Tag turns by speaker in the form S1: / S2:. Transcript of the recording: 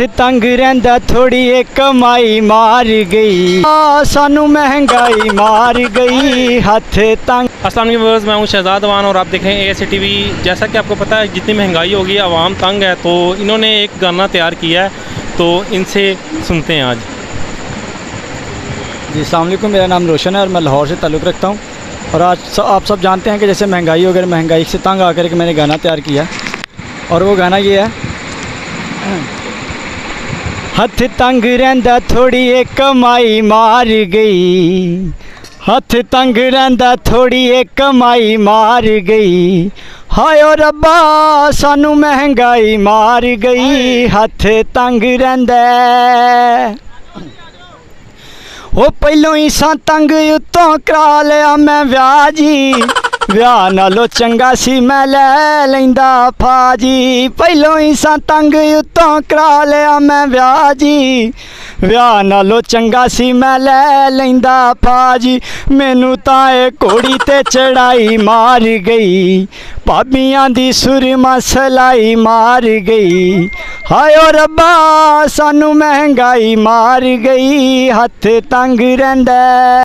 S1: तंग रहिंदा थोड़ी ए कमाई मार गई, सानू महंगाई मार गई, हाथ तंग।
S2: अस्सलाम वालेकुम व्यूअर्स, मैं हूं शहजाद अवान और आप देखें ASA TV। जैसा कि आपको पता है जितनी महंगाई होगी आवाम तंग है, तो इन्होंने एक गाना तैयार किया है, तो इनसे सुनते हैं आज।
S1: जी अस्सलाम वालेकुम, मेरा नाम रोशन है और मैं लाहौर से ताल्लुक़ रखता हूँ। और आज आप सब जानते हैं कि जैसे महंगाई वगैरह, महंगाई से तंग आकर के मैंने गाना तैयार किया और वो गाना ये है, हथ तंग रहिंदा थोड़ी ए कमाई मार गई, हथ तंग रहिंदा थोड़ी ए कमाई मार गई, हाय ओ रब्बा सानू महंगाई मार गई, हथ तंग रहिंदा। ओ पहलों ही सा तंग उत्तों करा लिया मैं विआह जी, विआह नालों चंगा सी मैं लै लैंदा फाजी, पहलों ही सा तंग उत्तों करा लिया मैं विआह जी, विआह नालों चंगा सी मैं लै लैंदा फाजी, मैनू तां ए घोड़ी ते चढ़ाई मार गई, भाबियां दी सुरमा सलाई मार गई, हाय ओ रब्बा सानू महंगाई मार गई, हथ तंग रहिंदा।